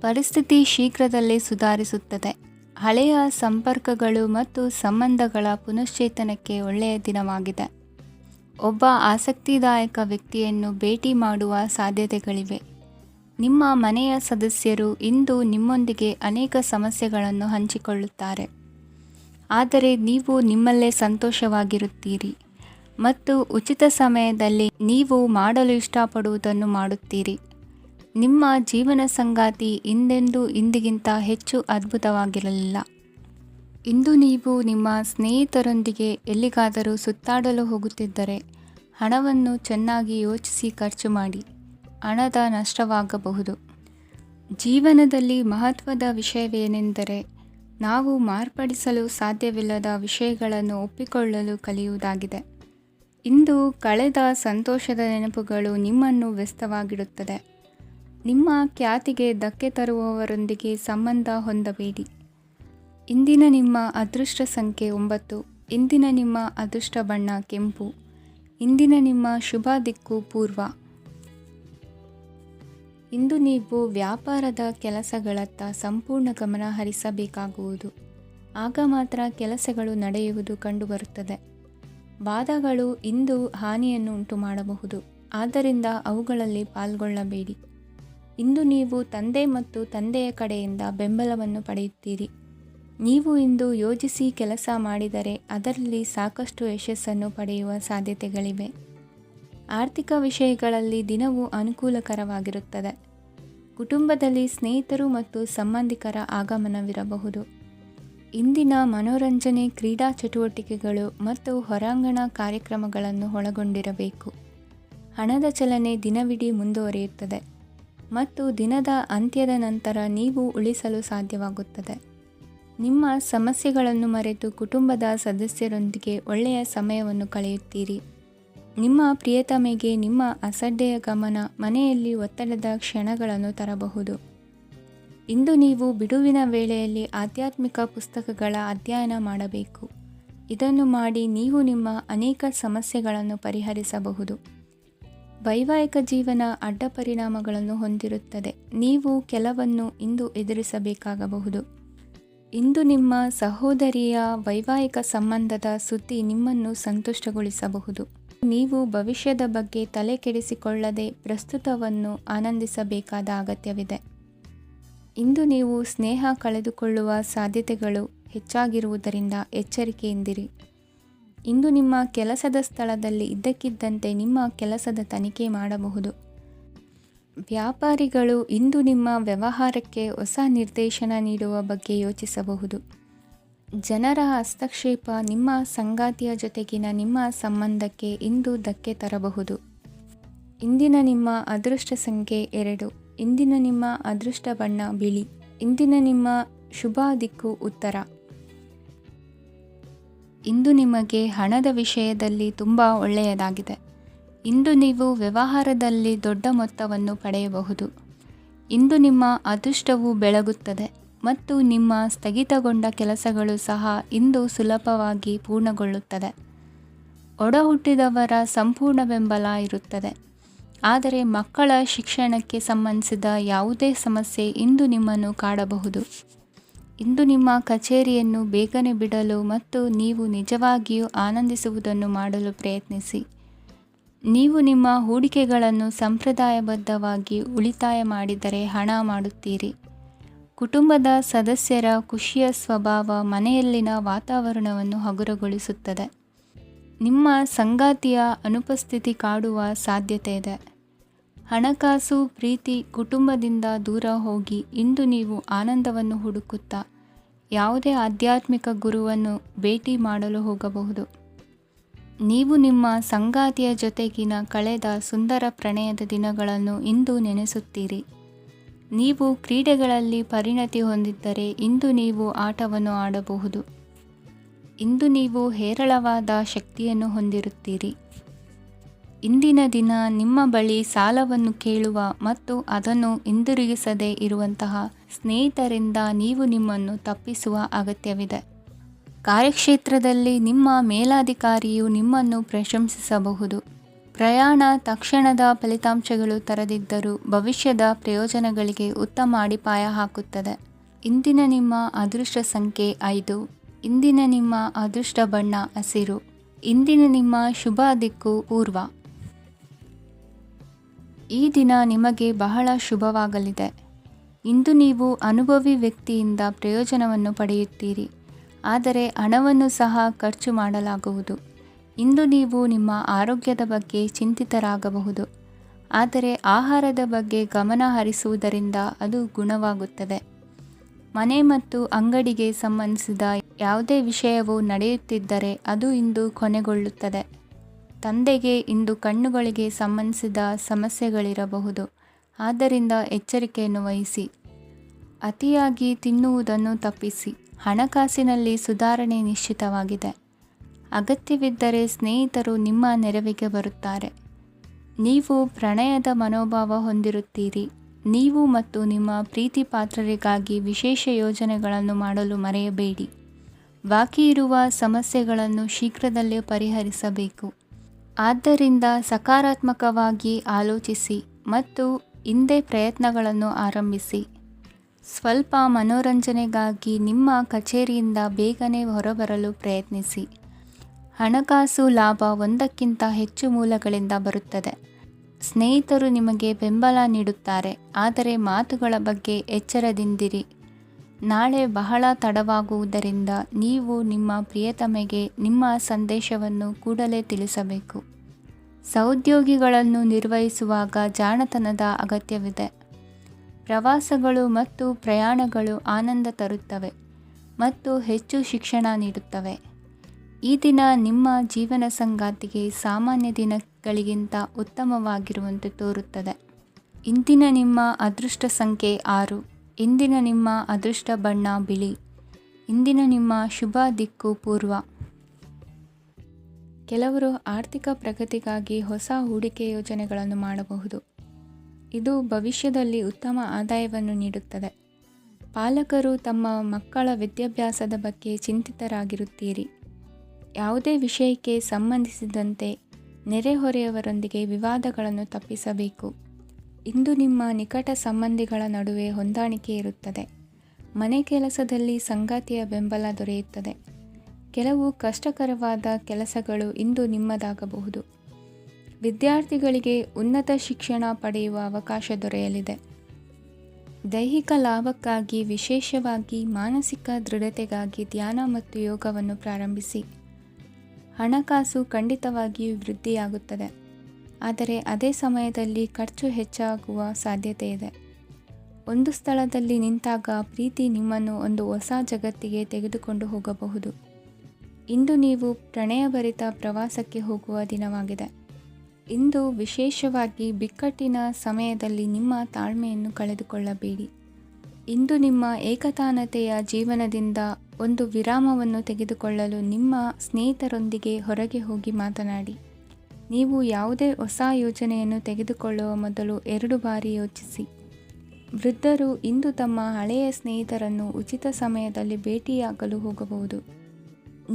ಪರಿಸ್ಥಿತಿ ಶೀಘ್ರದಲ್ಲೇ ಸುಧಾರಿಸುತ್ತದೆ. ಹಳೆಯ ಸಂಪರ್ಕಗಳು ಮತ್ತು ಸಂಬಂಧಗಳ ಪುನಶ್ಚೇತನಕ್ಕೆ ಒಳ್ಳೆಯ ದಿನವಾಗಿದೆ. ಒಬ್ಬ ಆಸಕ್ತಿದಾಯಕ ವ್ಯಕ್ತಿಯನ್ನು ಭೇಟಿ ಮಾಡುವ ಸಾಧ್ಯತೆಗಳಿವೆ. ನಿಮ್ಮ ಮನೆಯ ಸದಸ್ಯರು ಇಂದು ನಿಮ್ಮೊಂದಿಗೆ ಅನೇಕ ಸಮಸ್ಯೆಗಳನ್ನು ಹಂಚಿಕೊಳ್ಳುತ್ತಾರೆ. ಆದರೆ ನೀವು ನಿಮ್ಮಲ್ಲೇ ಸಂತೋಷವಾಗಿರುತ್ತೀರಿ ಮತ್ತು ಉಚಿತ ಸಮಯದಲ್ಲಿ ನೀವು ಮಾಡಲು ಇಷ್ಟಪಡುವುದನ್ನು ಮಾಡುತ್ತೀರಿ. ನಿಮ್ಮ ಜೀವನ ಸಂಗಾತಿ ಇಂದೆಂದೂ ಇಂದಿಗಿಂತ ಹೆಚ್ಚು ಅದ್ಭುತವಾಗಿರಲಿಲ್ಲ. ಇಂದು ನೀವು ನಿಮ್ಮ ಸ್ನೇಹಿತರೊಂದಿಗೆ ಎಲ್ಲಿಗಾದರೂ ಸುತ್ತಾಡಲು ಹೋಗುತ್ತಿದ್ದರೆ ಹಣವನ್ನು ಚೆನ್ನಾಗಿ ಯೋಚಿಸಿ ಖರ್ಚು ಮಾಡಿ. ಹಣದ ನಷ್ಟವಾಗಬಹುದು. ಜೀವನದಲ್ಲಿ ಮಹತ್ವದ ವಿಷಯವೇನೆಂದರೆ ನಾವು ಮಾರ್ಪಡಿಸಲು ಸಾಧ್ಯವಿಲ್ಲದ ವಿಷಯಗಳನ್ನು ಒಪ್ಪಿಕೊಳ್ಳಲು ಕಲಿಯುವುದಾಗಿದೆ. ಇಂದು ಕಳೆದ ಸಂತೋಷದ ನೆನಪುಗಳು ನಿಮ್ಮನ್ನು ವ್ಯಸ್ತವಾಗಿಡುತ್ತದೆ. ನಿಮ್ಮ ಖ್ಯಾತಿಗೆ ಧಕ್ಕೆ ತರುವವರೊಂದಿಗೆ ಸಂಬಂಧ ಹೊಂದಬೇಡಿ. ಇಂದಿನ ನಿಮ್ಮ ಅದೃಷ್ಟ ಸಂಖ್ಯೆ 9. ಇಂದಿನ ನಿಮ್ಮ ಅದೃಷ್ಟ ಬಣ್ಣ ಕೆಂಪು. ಇಂದಿನ ನಿಮ್ಮ ಶುಭ ದಿಕ್ಕು ಪೂರ್ವ. ಇಂದು ನೀವು ವ್ಯಾಪಾರದ ಕೆಲಸಗಳತ್ತ ಸಂಪೂರ್ಣ ಗಮನ ಹರಿಸಬೇಕಾಗುವುದು. ಆಗ ಮಾತ್ರ ಕೆಲಸಗಳು ನಡೆಯುವುದು ಕಂಡುಬರುತ್ತದೆ. ವಾದಗಳು ಇಂದು ಹಾನಿಯನ್ನು ಉಂಟು ಮಾಡಬಹುದು. ಆದ್ದರಿಂದ ಅವುಗಳಲ್ಲಿ ಪಾಲ್ಗೊಳ್ಳಬೇಡಿ. ಇಂದು ನೀವು ತಂದೆ ಮತ್ತು ತಂದೆಯ ಕಡೆಯಿಂದ ಬೆಂಬಲವನ್ನು ಪಡೆಯುತ್ತೀರಿ. ನೀವು ಇಂದು ಯೋಜಿಸಿ ಕೆಲಸ ಮಾಡಿದರೆ ಅದರಲ್ಲಿ ಸಾಕಷ್ಟು ಯಶಸ್ಸನ್ನು ಪಡೆಯುವ ಸಾಧ್ಯತೆಗಳಿವೆ. ಆರ್ಥಿಕ ವಿಷಯಗಳಲ್ಲಿ ದಿನವು ಅನುಕೂಲಕರವಾಗಿರುತ್ತದೆ. ಕುಟುಂಬದಲ್ಲಿ ಸ್ನೇಹಿತರು ಮತ್ತು ಸಂಬಂಧಿಕರ ಆಗಮನವಿರಬಹುದು. ಇಂದಿನ ಮನೋರಂಜನೆ ಕ್ರೀಡಾ ಚಟುವಟಿಕೆಗಳು ಮತ್ತು ಹೊರಾಂಗಣ ಕಾರ್ಯಕ್ರಮಗಳನ್ನು ಒಳಗೊಂಡಿರಬೇಕು. ಹಣದ ಚಲನೆ ದಿನವಿಡೀ ಮುಂದುವರಿಯುತ್ತದೆ ಮತ್ತು ದಿನದ ಅಂತ್ಯದ ನಂತರ ನೀವು ಉಳಿಸಲು ಸಾಧ್ಯವಾಗುತ್ತದೆ. ನಿಮ್ಮ ಸಮಸ್ಯೆಗಳನ್ನು ಮರೆತು ಕುಟುಂಬದ ಸದಸ್ಯರೊಂದಿಗೆ ಒಳ್ಳೆಯ ಸಮಯವನ್ನು ಕಳೆಯುತ್ತೀರಿ. ನಿಮ್ಮ ಪ್ರಿಯತಮೆಗೆ ನಿಮ್ಮ ಅಸಡ್ಡೆಯ ಗಮನ ಮನೆಯಲ್ಲಿ ಒತ್ತಡದ ಕ್ಷಣಗಳನ್ನು ತರಬಹುದು. ಇಂದು ನೀವು ಬಿಡುವಿನ ವೇಳೆಯಲ್ಲಿ ಆಧ್ಯಾತ್ಮಿಕ ಪುಸ್ತಕಗಳ ಅಧ್ಯಯನ ಮಾಡಬೇಕು. ಇದನ್ನು ಮಾಡಿ ನೀವು ನಿಮ್ಮ ಅನೇಕ ಸಮಸ್ಯೆಗಳನ್ನು ಪರಿಹರಿಸಬಹುದು. ವೈವಾಹಿಕ ಜೀವನ ಅಡ್ಡ ಪರಿಣಾಮಗಳನ್ನು ಹೊಂದಿರುತ್ತದೆ. ನೀವು ಕೆಲವನ್ನು ಇಂದು ಎದುರಿಸಬೇಕಾಗಬಹುದು. ಇಂದು ನಿಮ್ಮ ಸಹೋದರಿಯ ವೈವಾಹಿಕ ಸಂಬಂಧದ ಸುದ್ದಿ ನಿಮ್ಮನ್ನು ಸಂತುಷ್ಟಗೊಳಿಸಬಹುದು. ನೀವು ಭವಿಷ್ಯದ ಬಗ್ಗೆ ತಲೆ ಕೆಡಿಸಿಕೊಳ್ಳದೆ ಪ್ರಸ್ತುತವನ್ನು ಆನಂದಿಸಬೇಕಾದ ಅಗತ್ಯವಿದೆ. ಇಂದು ನೀವು ಸ್ನೇಹ ಕಳೆದುಕೊಳ್ಳುವ ಸಾಧ್ಯತೆಗಳು ಹೆಚ್ಚಾಗಿರುವುದರಿಂದ ಎಚ್ಚರಿಕೆಯಿಂದಿರಿ. ಇಂದು ನಿಮ್ಮ ಕೆಲಸದ ಸ್ಥಳದಲ್ಲಿ ಇದ್ದಕ್ಕಿದ್ದಂತೆ ನಿಮ್ಮ ಕೆಲಸದ ತನಿಖೆ ಮಾಡಬಹುದು. ವ್ಯಾಪಾರಿಗಳು ಇಂದು ನಿಮ್ಮ ವ್ಯವಹಾರಕ್ಕೆ ಹೊಸ ನಿರ್ದೇಶನ ನೀಡುವ ಬಗ್ಗೆ ಯೋಚಿಸಬಹುದು. ಜನರ ಹಸ್ತಕ್ಷೇಪ ನಿಮ್ಮ ಸಂಗಾತಿಯ ಜೊತೆಗಿನ ನಿಮ್ಮ ಸಂಬಂಧಕ್ಕೆ ಇಂದು ಧಕ್ಕೆ ತರಬಹುದು. ಇಂದಿನ ನಿಮ್ಮ ಅದೃಷ್ಟ ಸಂಖ್ಯೆ 2. ಇಂದಿನ ನಿಮ್ಮ ಅದೃಷ್ಟ ಬಣ್ಣ ಬಿಳಿ. ಇಂದಿನ ನಿಮ್ಮ ಶುಭ ದಿಕ್ಕು ಉತ್ತರ. ಇಂದು ನಿಮಗೆ ಹಣದ ವಿಷಯದಲ್ಲಿ ತುಂಬ ಒಳ್ಳೆಯದಾಗಿದೆ. ಇಂದು ನೀವು ವ್ಯವಹಾರದಲ್ಲಿ ದೊಡ್ಡ ಮೊತ್ತವನ್ನು ಪಡೆಯಬಹುದು. ಇಂದು ನಿಮ್ಮ ಅದೃಷ್ಟವು ಬೆಳಗುತ್ತದೆ ಮತ್ತು ನಿಮ್ಮ ಸ್ಥಗಿತಗೊಂಡ ಕೆಲಸಗಳು ಸಹ ಇಂದು ಸುಲಭವಾಗಿ ಪೂರ್ಣಗೊಳ್ಳುತ್ತದೆ. ಒಡಹುಟ್ಟಿದವರ ಸಂಪೂರ್ಣ ಬೆಂಬಲ ಇರುತ್ತದೆ. ಆದರೆ ಮಕ್ಕಳ ಶಿಕ್ಷಣಕ್ಕೆ ಸಂಬಂಧಿಸಿದ ಯಾವುದೇ ಸಮಸ್ಯೆ ಇಂದು ನಿಮ್ಮನ್ನು ಕಾಡಬಹುದು. ಇಂದು ನಿಮ್ಮ ಕಚೇರಿಯನ್ನು ಬೇಗನೆ ಬಿಡಲು ಮತ್ತು ನೀವು ನಿಜವಾಗಿಯೂ ಆನಂದಿಸುವುದನ್ನು ಮಾಡಲು ಪ್ರಯತ್ನಿಸಿ. ನೀವು ನಿಮ್ಮ ಹೂಡಿಕೆಗಳನ್ನು ಸಂಪ್ರದಾಯಬದ್ಧವಾಗಿ ಉಳಿತಾಯ ಮಾಡಿದರೆ ಹಣ ಮಾಡುತ್ತೀರಿ. ಕುಟುಂಬದ ಸದಸ್ಯರ ಖುಷಿಯ ಸ್ವಭಾವ ಮನೆಯಲ್ಲಿನ ವಾತಾವರಣವನ್ನು ಹಗುರಗೊಳಿಸುತ್ತದೆ. ನಿಮ್ಮ ಸಂಗಾತಿಯ ಅನುಪಸ್ಥಿತಿ ಕಾಡುವ ಸಾಧ್ಯತೆ ಇದೆ. ಹಣಕಾಸು, ಪ್ರೀತಿ, ಕುಟುಂಬದಿಂದ ದೂರ ಹೋಗಿ ಇಂದು ನೀವು ಆನಂದವನ್ನು ಹುಡುಕುತ್ತಾ ಯಾವುದೇ ಆಧ್ಯಾತ್ಮಿಕ ಗುರುವನ್ನು ಭೇಟಿ ಮಾಡಲು ಹೋಗಬಹುದು. ನೀವು ನಿಮ್ಮ ಸಂಗಾತಿಯ ಜೊತೆಗಿನ ಕಳೆದ ಸುಂದರ ಪ್ರಣಯದ ದಿನಗಳನ್ನು ಇಂದು ನೆನೆಸುತ್ತೀರಿ. ನೀವು ಕ್ರೀಡೆಗಳಲ್ಲಿ ಪರಿಣತಿ ಹೊಂದಿದ್ದರೆ ಇಂದು ನೀವು ಆಟವನ್ನು ಆಡಬಹುದು. ಇಂದು ನೀವು ಹೇರಳವಾದ ಶಕ್ತಿಯನ್ನು ಹೊಂದಿರುತ್ತೀರಿ. ಇಂದಿನ ದಿನ ನಿಮ್ಮ ಬಳಿ ಸಾಲವನ್ನು ಕೇಳುವ ಮತ್ತು ಅದನ್ನು ಹಿಂದಿರುಗಿಸದೇ ಇರುವಂತಹ ಸ್ನೇಹಿತರಿಂದ ನೀವು ನಿಮ್ಮನ್ನು ತಪ್ಪಿಸುವ ಅಗತ್ಯವಿದೆ. ಕಾರ್ಯಕ್ಷೇತ್ರದಲ್ಲಿ ನಿಮ್ಮ ಮೇಲಾಧಿಕಾರಿಯು ನಿಮ್ಮನ್ನು ಪ್ರಶಂಸಿಸಬಹುದು. ಪ್ರಯಾಣ ತಕ್ಷಣದ ಫಲಿತಾಂಶಗಳು ತರದಿದ್ದರೂ ಭವಿಷ್ಯದ ಪ್ರಯೋಜನಗಳಿಗೆ ಉತ್ತಮ ಅಡಿಪಾಯ ಹಾಕುತ್ತದೆ. ಇಂದಿನ ನಿಮ್ಮ ಅದೃಷ್ಟ ಸಂಖ್ಯೆ 5. ಇಂದಿನ ನಿಮ್ಮ ಅದೃಷ್ಟ ಬಣ್ಣ ಹಸಿರು. ಇಂದಿನ ನಿಮ್ಮ ಶುಭ ದಿಕ್ಕು ಪೂರ್ವ. ಈ ದಿನ ನಿಮಗೆ ಬಹಳ ಶುಭವಾಗಲಿದೆ. ಇಂದು ನೀವು ಅನುಭವಿ ವ್ಯಕ್ತಿಯಿಂದ ಪ್ರಯೋಜನವನ್ನು ಪಡೆಯುತ್ತೀರಿ, ಆದರೆ ಹಣವನ್ನು ಸಹ ಖರ್ಚು ಮಾಡಲಾಗುವುದು. ಇಂದು ನೀವು ನಿಮ್ಮ ಆರೋಗ್ಯದ ಬಗ್ಗೆ ಚಿಂತಿತರಾಗಬಹುದು, ಆದರೆ ಆಹಾರದ ಬಗ್ಗೆ ಗಮನ ಹರಿಸುವುದರಿಂದ ಅದು ಗುಣವಾಗುತ್ತದೆ. ಮನೆ ಮತ್ತು ಅಂಗಡಿಗೆ ಸಂಬಂಧಿಸಿದ ಯಾವುದೇ ವಿಷಯವು ನಡೆಯುತ್ತಿದ್ದರೆ ಅದು ಇಂದು ಕೊನೆಗೊಳ್ಳುತ್ತದೆ. ತಂದೆಗೆ ಇಂದು ಕಣ್ಣುಗಳಿಗೆ ಸಂಬಂಧಿಸಿದ ಸಮಸ್ಯೆಗಳಿರಬಹುದು, ಆದ್ದರಿಂದ ಎಚ್ಚರಿಕೆಯನ್ನು ವಹಿಸಿ. ಅತಿಯಾಗಿ ತಿನ್ನುವುದನ್ನು ತಪ್ಪಿಸಿ. ಹಣಕಾಸಿನಲ್ಲಿ ಸುಧಾರಣೆ ನಿಶ್ಚಿತವಾಗಿದೆ. ಅಗತ್ಯವಿದ್ದರೆ ಸ್ನೇಹಿತರು ನಿಮ್ಮ ನೆರವಿಗೆ ಬರುತ್ತಾರೆ. ನೀವು ಪ್ರಣಯದ ಮನೋಭಾವ ಹೊಂದಿರುತ್ತೀರಿ. ನೀವು ಮತ್ತು ನಿಮ್ಮ ಪ್ರೀತಿ ಪಾತ್ರರಿಗಾಗಿ ವಿಶೇಷ ಯೋಜನೆಗಳನ್ನು ಮಾಡಲು ಮರೆಯಬೇಡಿ. ಬಾಕಿ ಇರುವ ಸಮಸ್ಯೆಗಳನ್ನು ಶೀಘ್ರದಲ್ಲೇ ಪರಿಹರಿಸಬೇಕು. ಆದ್ದರಿಂದ ಸಕಾರಾತ್ಮಕವಾಗಿ ಆಲೋಚಿಸಿ ಮತ್ತು ಇಂದೇ ಪ್ರಯತ್ನಗಳನ್ನು ಆರಂಭಿಸಿ. ಸ್ವಲ್ಪ ಮನೋರಂಜನೆಗಾಗಿ ನಿಮ್ಮ ಕಚೇರಿಯಿಂದ ಬೇಗನೆ ಹೊರಬರಲು ಪ್ರಯತ್ನಿಸಿ. ಹಣಕಾಸು ಲಾಭ ಒಂದಕ್ಕಿಂತ ಹೆಚ್ಚು ಮೂಲಗಳಿಂದ ಬರುತ್ತದೆ. ಸ್ನೇಹಿತರು ನಿಮಗೆ ಬೆಂಬಲ ನೀಡುತ್ತಾರೆ, ಆದರೆ ಮಾತುಗಳ ಬಗ್ಗೆ ಎಚ್ಚರದಿಂದಿರಿ. ನಾಳೆ ಬಹಳ ತಡವಾಗುವುದರಿಂದ ನೀವು ನಿಮ್ಮ ಪ್ರಿಯತಮೆಗೆ ನಿಮ್ಮ ಸಂದೇಶವನ್ನು ಕೂಡಲೇ ತಿಳಿಸಬೇಕು. ಸಹೋದ್ಯೋಗಿಗಳನ್ನು ನಿರ್ವಹಿಸುವಾಗ ಜಾಣತನದ ಅಗತ್ಯವಿದೆ. ಪ್ರವಾಸಗಳು ಮತ್ತು ಪ್ರಯಾಣಗಳು ಆನಂದ ತರುತ್ತವೆ ಮತ್ತು ಹೆಚ್ಚು ಶಿಕ್ಷಣ ನೀಡುತ್ತವೆ. ಈ ದಿನ ನಿಮ್ಮ ಜೀವನ ಸಂಗಾತಿಗೆ ಸಾಮಾನ್ಯ ದಿನಗಳಿಗಿಂತ ಉತ್ತಮವಾಗಿರುವಂತೆ ತೋರುತ್ತದೆ. ಇಂದಿನ ನಿಮ್ಮ ಅದೃಷ್ಟ ಸಂಖ್ಯೆ 6. ಇಂದಿನ ನಿಮ್ಮ ಅದೃಷ್ಟ ಬಣ್ಣ ಬಿಳಿ. ಇಂದಿನ ನಿಮ್ಮ ಶುಭ ದಿಕ್ಕು ಪೂರ್ವ. ಕೆಲವರು ಆರ್ಥಿಕ ಪ್ರಗತಿಗಾಗಿ ಹೊಸ ಹೂಡಿಕೆ ಯೋಜನೆಗಳನ್ನು ಮಾಡಬಹುದು. ಇದು ಭವಿಷ್ಯದಲ್ಲಿ ಉತ್ತಮ ಆದಾಯವನ್ನು ನೀಡುತ್ತದೆ. ಪಾಲಕರು ತಮ್ಮ ಮಕ್ಕಳ ವಿದ್ಯಾಭ್ಯಾಸದ ಬಗ್ಗೆ ಚಿಂತಿತರಾಗಿರುತ್ತೀರಿ. ಯಾವುದೇ ವಿಷಯಕ್ಕೆ ಸಂಬಂಧಿಸಿದಂತೆ ನೆರೆಹೊರೆಯವರೊಂದಿಗೆ ವಿವಾದಗಳನ್ನು ತಪ್ಪಿಸಬೇಕು. ಇಂದು ನಿಮ್ಮ ನಿಕಟ ಸಂಬಂಧಿಗಳ ನಡುವೆ ಹೊಂದಾಣಿಕೆ ಇರುತ್ತದೆ. ಮನೆ ಕೆಲಸದಲ್ಲಿ ಸಂಗಾತಿಯ ಬೆಂಬಲ ದೊರೆಯುತ್ತದೆ. ಕೆಲವು ಕಷ್ಟಕರವಾದ ಕೆಲಸಗಳು ಇಂದು ನಿಮ್ಮದಾಗಬಹುದು. ವಿದ್ಯಾರ್ಥಿಗಳಿಗೆ ಉನ್ನತ ಶಿಕ್ಷಣ ಪಡೆಯುವ ಅವಕಾಶ ದೊರೆಯಲಿದೆ. ದೈಹಿಕ ಲಾಭಕ್ಕಾಗಿ, ವಿಶೇಷವಾಗಿ ಮಾನಸಿಕ ದೃಢತೆಗಾಗಿ ಧ್ಯಾನ ಮತ್ತು ಯೋಗವನ್ನು ಪ್ರಾರಂಭಿಸಿ. ಹಣಕಾಸು ಖಂಡಿತವಾಗಿಯೂ ವೃದ್ಧಿಯಾಗುತ್ತದೆ, ಆದರೆ ಅದೇ ಸಮಯದಲ್ಲಿ ಖರ್ಚು ಹೆಚ್ಚಾಗುವ ಸಾಧ್ಯತೆ ಇದೆ. ಒಂದು ಸ್ಥಳದಲ್ಲಿ ನಿಂತಾಗ ಪ್ರೀತಿ ನಿಮ್ಮನ್ನು ಒಂದು ಹೊಸ ಜಗತ್ತಿಗೆ ತೆಗೆದುಕೊಂಡು ಹೋಗಬಹುದು. ಇಂದು ನೀವು ಪ್ರಣಯಭರಿತ ಪ್ರವಾಸಕ್ಕೆ ಹೋಗುವ ದಿನವಾಗಿದೆ. ಇಂದು ವಿಶೇಷವಾಗಿ ಬಿಕ್ಕಟ್ಟಿನ ಸಮಯದಲ್ಲಿ ನಿಮ್ಮ ತಾಳ್ಮೆಯನ್ನು ಕಳೆದುಕೊಳ್ಳಬೇಡಿ. ಇಂದು ನಿಮ್ಮ ಏಕತಾನತೆಯ ಜೀವನದಿಂದ ಒಂದು ವಿರಾಮವನ್ನು ತೆಗೆದುಕೊಳ್ಳಲು ನಿಮ್ಮ ಸ್ನೇಹಿತರೊಂದಿಗೆ ಹೊರಗೆ ಹೋಗಿ ಮಾತನಾಡಿ. ನೀವು ಯಾವುದೇ ಹೊಸ ಯೋಜನೆಯನ್ನು ತೆಗೆದುಕೊಳ್ಳುವ ಮೊದಲು 2 ಬಾರಿ ಯೋಚಿಸಿ. ವೃದ್ಧರು ಇಂದು ತಮ್ಮ ಹಳೆಯ ಸ್ನೇಹಿತರನ್ನು ಉಚಿತ ಸಮಯದಲ್ಲಿ ಭೇಟಿಯಾಗಲು ಹೋಗಬಹುದು.